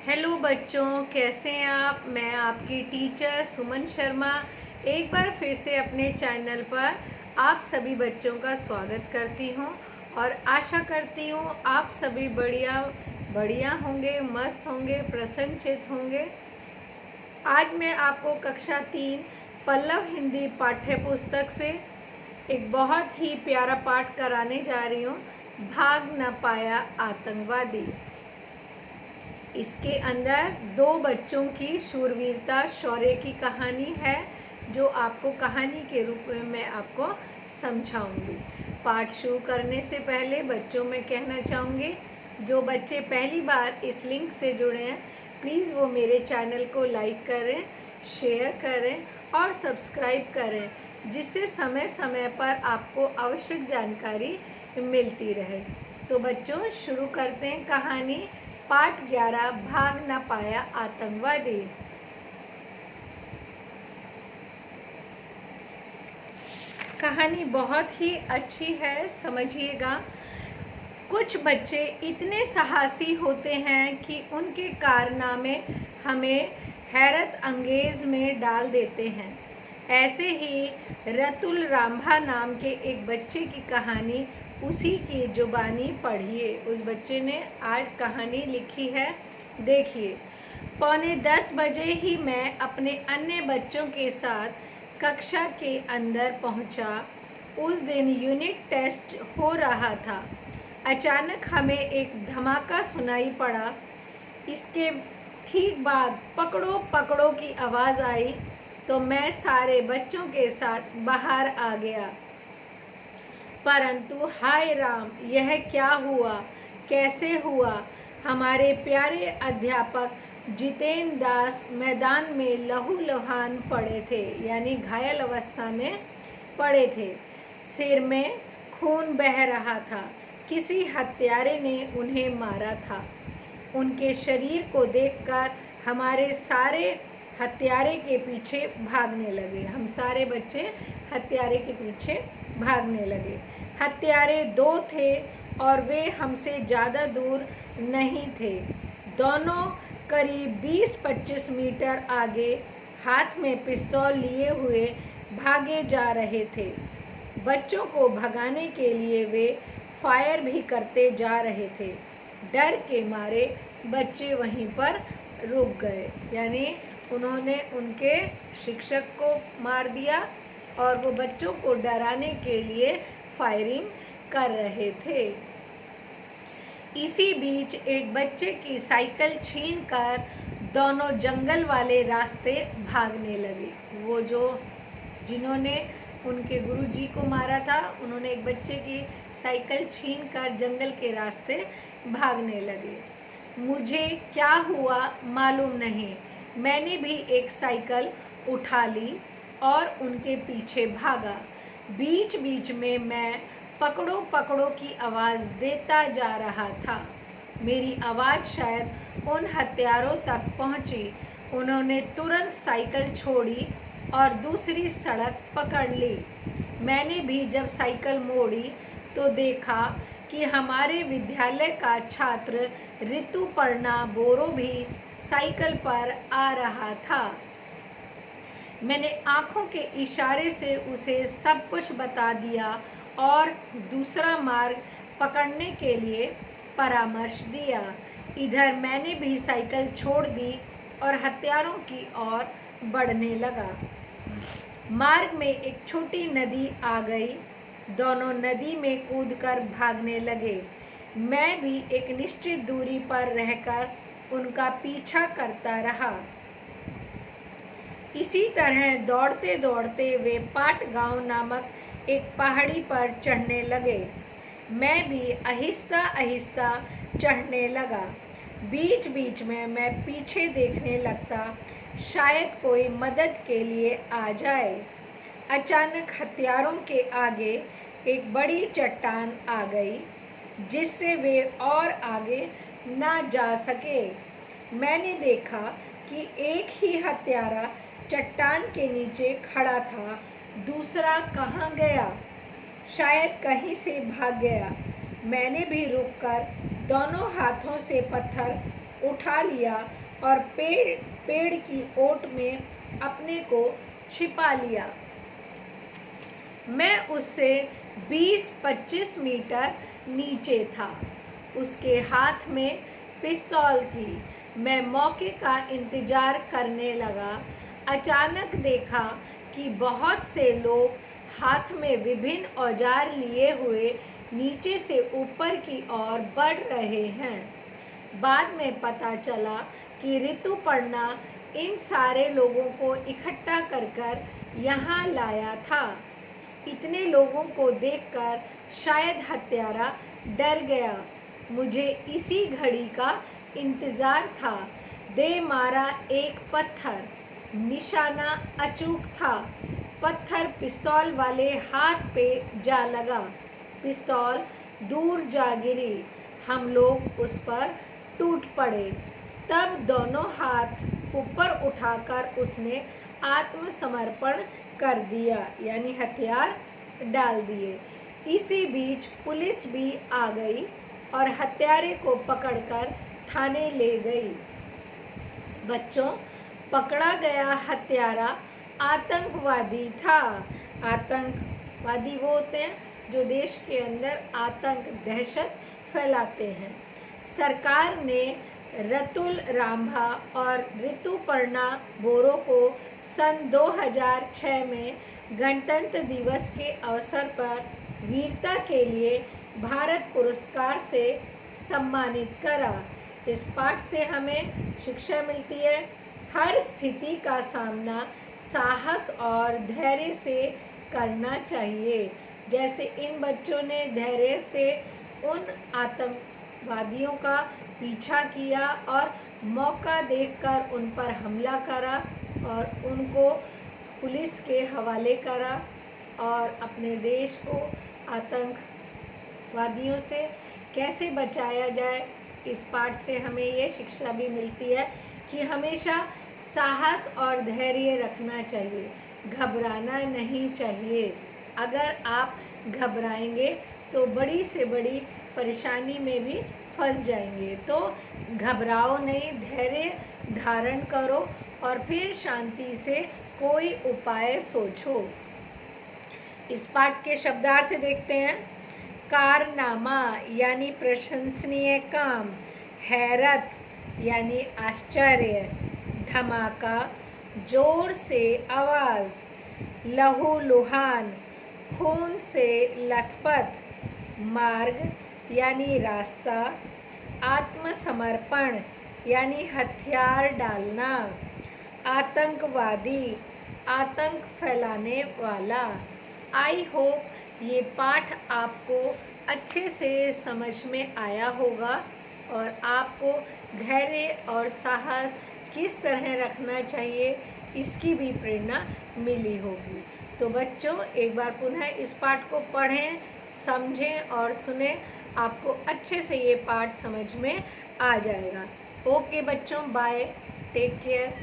Hello बच्चों, कैसे हैं आप। मैं आपकी टीचर सुमन शर्मा एक बार फिर से अपने चैनल पर आप सभी बच्चों का स्वागत करती हूं और आशा करती हूं आप सभी बढ़िया बढ़िया होंगे, मस्त होंगे, प्रसन्नचित्त होंगे। आज मैं आपको कक्षा 3 पल्लव हिंदी पाठ्य पुस्तक से एक बहुत ही प्यारा पाठ कराने जा रही हूँ। भाग न पाया आतंकवादी। इसके अंदर दो बच्चों की शूरवीरता शौर्य की कहानी है, जो आपको कहानी के रूप में मैं आपको समझाऊंगी। पाठ शुरू करने से पहले बच्चों में कहना चाहूँगी, जो बच्चे पहली बार इस लिंक से जुड़े हैं, प्लीज़ वो मेरे चैनल को लाइक करें, शेयर करें और सब्सक्राइब करें, जिससे समय समय पर आपको आवश्यक जानकारी मिलती रहे। तो बच्चों, शुरू करते हैं कहानी। पाठ 11, भाग न पाया आतंकवादी। कहानी बहुत ही अच्छी है, समझिएगा। कुछ बच्चे इतने साहसी होते हैं कि उनके कारनामे हमें हैरत अंगेज में डाल देते हैं। ऐसे ही रतुल रामभा नाम के एक बच्चे की कहानी उसी की जुबानी पढ़िए। उस बच्चे ने आज कहानी लिखी है, देखिए। 9:45 बजे ही मैं अपने अन्य बच्चों के साथ कक्षा के अंदर पहुंचा। उस दिन यूनिट टेस्ट हो रहा था। अचानक हमें एक धमाका सुनाई पड़ा। इसके ठीक बाद पकड़ो पकड़ो की आवाज़ आई, तो मैं सारे बच्चों के साथ बाहर आ गया। परंतु हाय राम, यह क्या हुआ, कैसे हुआ। हमारे प्यारे अध्यापक जितेंद्र दास मैदान में लहूलुहान पड़े थे, यानी घायल अवस्था में पड़े थे। सिर में खून बह रहा था। किसी हत्यारे ने उन्हें मारा था। उनके शरीर को देखकर हमारे सारे हत्यारे के पीछे भागने लगे। हम सारे बच्चे हत्यारे के पीछे भागने लगे। हत्यारे 2 थे और वे हमसे ज़्यादा दूर नहीं थे। दोनों करीब 20-25 मीटर आगे हाथ में पिस्तौल लिए हुए भागे जा रहे थे। बच्चों को भगाने के लिए वे फायर भी करते जा रहे थे। डर के मारे बच्चे वहीं पर रुक गए, यानी उन्होंने उनके शिक्षक को मार दिया और वो बच्चों को डराने के लिए फायरिंग कर रहे थे। इसी बीच एक बच्चे की साइकिल छीनकर दोनों जंगल वाले रास्ते भागने लगे। वो जो जिन्होंने उनके गुरुजी को मारा था, उन्होंने एक बच्चे की साइकिल छीनकर जंगल के रास्ते भागने लगे। मुझे क्या हुआ मालूम नहीं। मैंने भी एक साइकिल उठा ली और उनके पीछे भागा। बीच बीच में मैं पकड़ो पकड़ो की आवाज़ देता जा रहा था। मेरी आवाज़ शायद उन हत्यारों तक पहुंची। उन्होंने तुरंत साइकिल छोड़ी और दूसरी सड़क पकड़ ली। मैंने भी जब साइकिल मोड़ी तो देखा कि हमारे विद्यालय का छात्र ऋतुपर्णा बोरो भी साइकिल पर आ रहा था। मैंने आंखों के इशारे से उसे सब कुछ बता दिया और दूसरा मार्ग पकड़ने के लिए परामर्श दिया। इधर मैंने भी साइकिल छोड़ दी और हत्यारों की ओर बढ़ने लगा। मार्ग में एक छोटी नदी आ गई। दोनों नदी में कूदकर भागने लगे। मैं भी एक निश्चित दूरी पर रहकर उनका पीछा करता रहा। इसी तरह दौड़ते दौड़ते वे पाट गांव नामक एक पहाड़ी पर चढ़ने लगे। मैं भी आहिस्ता आहिस्ता चढ़ने लगा। बीच बीच में मैं पीछे देखने लगता, शायद कोई मदद के लिए आ जाए। अचानक हत्यारों के आगे एक बड़ी चट्टान आ गई, जिससे वे और आगे ना जा सके। मैंने देखा कि एक ही हत्यारा चट्टान के नीचे खड़ा था, दूसरा कहाँ गया। शायद कहीं से भाग गया। मैंने भी रुककर दोनों हाथों से पत्थर उठा लिया और पेड़ की ओट में अपने को छिपा लिया। मैं उससे 20-25 मीटर नीचे था। उसके हाथ में पिस्तौल थी। मैं मौके का इंतजार करने लगा। अचानक देखा कि बहुत से लोग हाथ में विभिन्न औजार लिए हुए नीचे से ऊपर की ओर बढ़ रहे हैं। बाद में पता चला कि ऋतुपर्णा इन सारे लोगों को इकट्ठा कर यहाँ लाया था। इतने लोगों को देखकर शायद हत्यारा डर गया। मुझे इसी घड़ी का इंतजार था। दे मारा एक पत्थर, निशाना अचूक था। पत्थर पिस्तौल वाले हाथ पे जा लगा। पिस्तौल दूर जा गिरी। हम लोग उस पर टूट पड़े। तब दोनों हाथ ऊपर उठाकर उसने आत्मसमर्पण कर दिया, यानी हथियार डाल दिए। इसी बीच पुलिस भी आ गई और हत्यारे को पकड़कर थाने ले गई। बच्चों, पकड़ा गया हत्यारा आतंकवादी था। आतंकवादी वो होते हैं जो देश के अंदर आतंक, दहशत फैलाते हैं। सरकार ने रतुल रामभा और ऋतुपर्णा बोरो को सन 2006 में गणतंत्र दिवस के अवसर पर वीरता के लिए भारत पुरस्कार से सम्मानित करा। इस पाठ से हमें शिक्षा मिलती है, हर स्थिति का सामना साहस और धैर्य से करना चाहिए। जैसे इन बच्चों ने धैर्य से उन आतंकवादियों का पीछा किया और मौका देखकर उन पर हमला करा और उनको पुलिस के हवाले करा और अपने देश को आतंकवादियों से कैसे बचाया जाए, इस पाठ से हमें ये शिक्षा भी मिलती है कि हमेशा साहस और धैर्य रखना चाहिए, घबराना नहीं चाहिए। अगर आप घबराएंगे तो बड़ी से बड़ी परेशानी में भी फंस जाएंगे। तो घबराओ नहीं, धैर्य धारण करो और फिर शांति से कोई उपाय सोचो। इस पाठ के शब्दार्थ देखते हैं। कारनामा यानी प्रशंसनीय काम, हैरत यानी आश्चर्य, धमाका जोर से आवाज़, लहूलुहान खून से लथपथ, मार्ग यानी रास्ता, आत्मसमर्पण यानी हथियार डालना, आतंकवादी आतंक फैलाने वाला। आई होप ये पाठ आपको अच्छे से समझ में आया होगा और आपको धैर्य और साहस किस तरह रखना चाहिए इसकी भी प्रेरणा मिली होगी। तो बच्चों, एक बार पुनः इस पाठ को पढ़ें, समझें और सुनें। आपको अच्छे से ये पाठ समझ में आ जाएगा। ओके बच्चों, बाय, टेक केयर।